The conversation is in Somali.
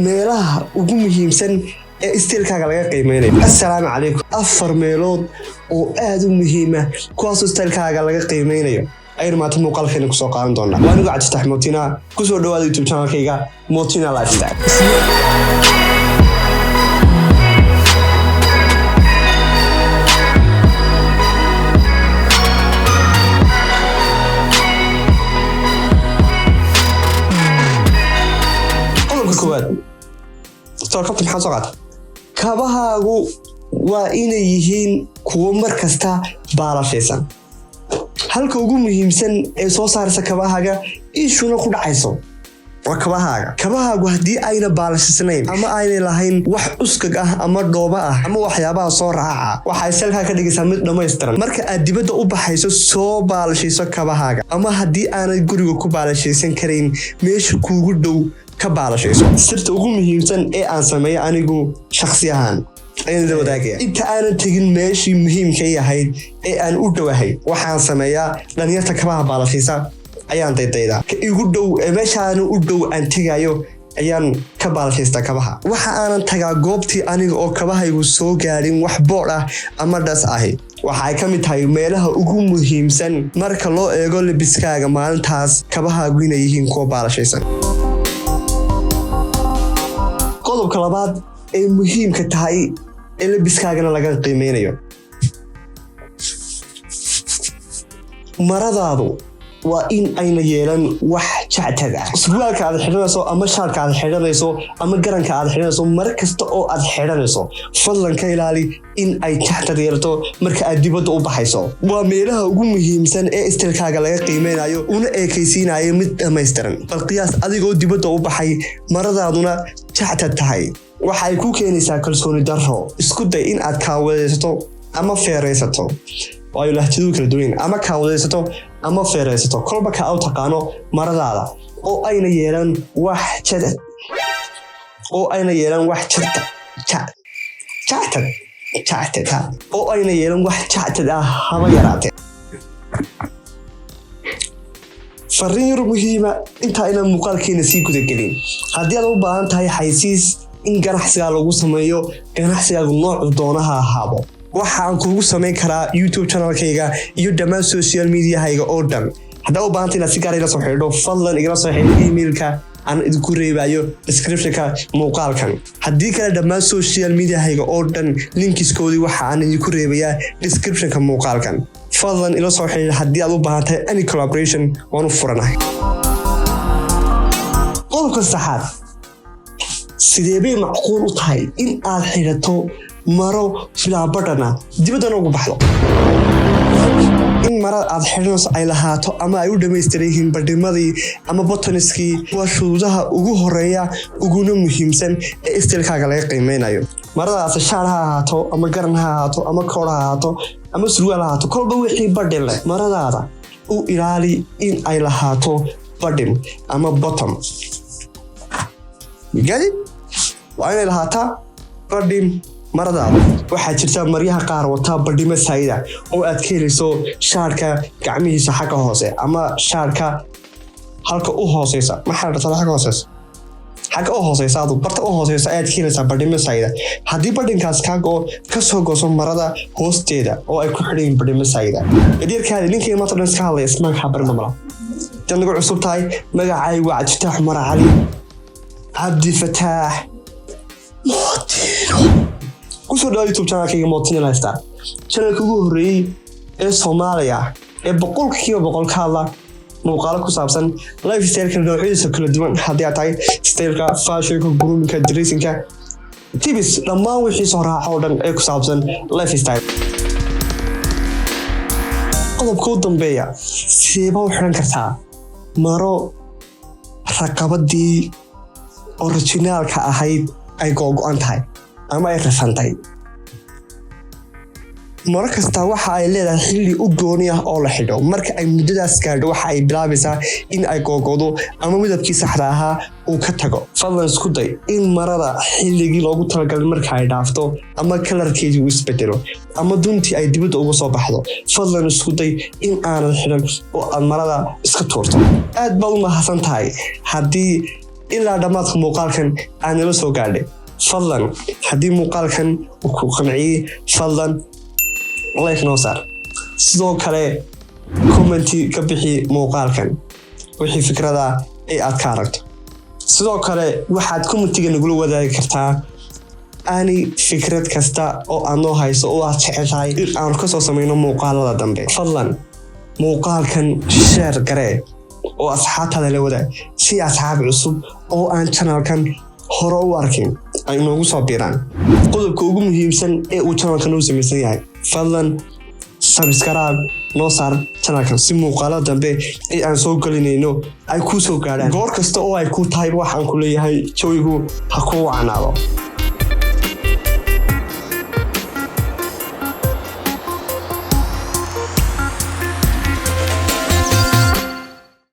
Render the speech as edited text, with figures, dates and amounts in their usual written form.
meelaha ugu muhiimsan ee isteelkaaga laga qiimeynayo. Assalaamu calaykum. 4 meelood oo aad u muhiim ah kuwaas oo isteelkaaga laga qiimeynayo aynu maanta muuqaalkeena ku soo qaadan doonaa. Waan ugu cabsitahay Motina ku soo dhawaada YouTube channel-kayga Motina Lifestyle. kabahaagu waa inay yihiin kuwo markasta baalashaysan. halka ugu muhiimsan ee soo saaraysa kabahaaga ishuna ku dhacayso waa kabahaagu haddii ayna baalashaysnayn ama aynay lahayn wax uskag ah ama dhooba ah ama waxyaabaha soo raaca waxay salka ka dhigaysaa mid dhammaystiran. marka aad dibadda u baxayso soo baalashayso kabahaaga, ama haddii aanad guriga ku baalashaysan karayn meesha kuugu dhow ka baalashayso. sirta ugu muhiimsan ee aan sameeyo anigu shakhsi ahaan ayaan la wadaagaya. inta aanan tegin meeshii muhiimka ahayd ee aan u dhowahay waxaan sameeyaa dhalinyarta kabaha baalashaysa ayaan daydaydaa. ka igu dhow ee meeshaan u dhow aan tegayo ayaan ka baalashaysta kabaha. waxa aanan tagaa goobtii aniga oo kabahaygu soo gaadhin wax boodh ah ama dhas ahi. waxay ka mid tahay meelaha ugu muhiimsan marka loo eego labiskaaga maalintaas kabahaagu inay yihiin kuwa baalashaysan. qodobka labaad ee muhiimka tahay ee labiskaagana laga qiimeynayo, maradaadu waa in ayna yeelan wax jactag ah. surwaalka aad xidhanayso ama shaarka aad xidhanayso ama garanka aad xidhanayso mar kasta oo aad xidhanayso fadlan ka ilaali in ay jactag yeelato marka aad dibadda u baxayso. waa meelaha ugu muhiimsan ee isteelkaaga laga qiimeynayo una eekaysiinayo mid dhammaystiran. bal qiyaas adigoo dibadda u baxay maradaaduna jactag tahay waxay ku keenaysaa kalsooni darro. isku day in aad kaawadaysato ama feeraysato, waayo lahjadu kala duwan, ama kaawadaysato ama feeraysato kolba ka aad taqaano maradaada oo ayna yeelan wax jactag oo ayna yeelan wax jactag ah haba yaraatee. fariin yar muhiima inta aynan muuqaalkeena sii gudagelin. haddii aad u baahan tahay xaysiis in ganacsiga lagu sameeyo ganacsigaagu noocu doonaha ahaabo, waxaan kuugu samayn karaa YouTube channel-kayga iyo dhammaan social media-hayga oo dhan. haddaa u baahantay inaad si gaar ila soo xidhiidho fadlan igala soo xidhiidh emailka aan idinku reebayo description-ka muuqaalkan. haddii kale dhammaan social media-hayga oo dhan linkiskoodii waxa aan idinku reebayaa description-ka muuqaalkan. fadlan ila soo xidhiidh haddii aad u baahan tahay any collaboration waan u furanahay. qodobka saddexaad, sidee bay macquul u tahay in aad xidhato maro filaabadhana dibaddana ugu baxdo? in marada aad xidhanayso ay lahaato ama ay u dhammaystiran yihiin badhimadii ama botoniskii waa shuruudaha ugu horeeya uguna muhiimsan ee isteelkaaga laga qiimeynayo. maradaas shaar ha ahaato ama garan ha ahaato ama koor ha ahaato ama surwaal ha ahaato kolba wixii badhin leh maradaada u ilaali in ay lahaato badhin ama bottom. waa inay lahaataa badhin maradaada. waxaa jirta maryaha qaar wataa badhimo saayida oo aad ka helayso shaarka gacmihiisa xagga hoose ama shaarka halka u hooseysa xagga u hooseysa adu barta u hooseysa ayaad ka helaysaa badhimo saayida. haddii badhinkaas kaago ka soo gooso marada hoosteeda oo ay ku xidhayin badhimo saayida. yaryarkaadi ninkii maanta dhan iska hadlaya ismaankaa barimamala dad nagu cusub tahay magacaygu waa Cabdifitaax Cumar Cali Cabdifitaax Motina. kusoo dhawaada YouTube channel-kayga Motina Lifestyle, channelka ugu horreeyay ee Soomaaliya ee 100% ka hadla muuqaalo ku saabsan lifestyle-ka noocyadiisa kala duwan. haddii aad tahay style-ka, fashion-ka, grooming-ka, dressing-ka, tips dhammaan wixii soo raaca oo dhan ee ku saabsan lifestyle. qodobka u dambeeya, sidee baa u xidhan kartaa maro raqabadii originaalka ahayd ay googo'an tahay ama ay rafantay? maro kasta waxa ay leedahay xilli u gooni ah oo la xidho. marka ay muddadaas gaadho waxa ay bilaabaysaa in ay googo'do ama midabkii saxda ahaa uu ka tago. fadlan isku day in marada xilligii loogu talagalay marka ay dhaafto ama kalarkeedii uu isbedelo ama duntii ay dibadda uga soo baxdo, fadlan isku day in aanad xidhan oo aad marada iska tuurto. aad baad u mahadsan tahay haddii ilaa dhammaadka muuqaalkan aan nala soo gaadhay. Fadlan haddii muuqaalkan uu ku qanciyey fadlan like noo saar. Sidoo kale commenti ka bixi muuqaalkan wixii fikrada ay aad ka aragto. Sidoo kale waxaad commentiga nagula wadaagi kartaa ani fikrad kasta oo aad noo hayso oo aad jeceshahay in aan ka soo samayno muuqaalada dambe. Fadlan muuqaalkan share garee oo asxaabtaada la wadaag si asxaab cusub oo aan channelkan hore u arkin ay noogu soo biiraan. Qodobka ugu muhiimsan ee uu channelkan u samaysan yahay, fadlan subscribe noo saar channelkan si muuqaalada dambe ee aan soo gelinayno ay ku soo gaadhaan goor kasta oo ay ku tahay. Waxaan ku leeyahay jawigu ha ku wacnaado.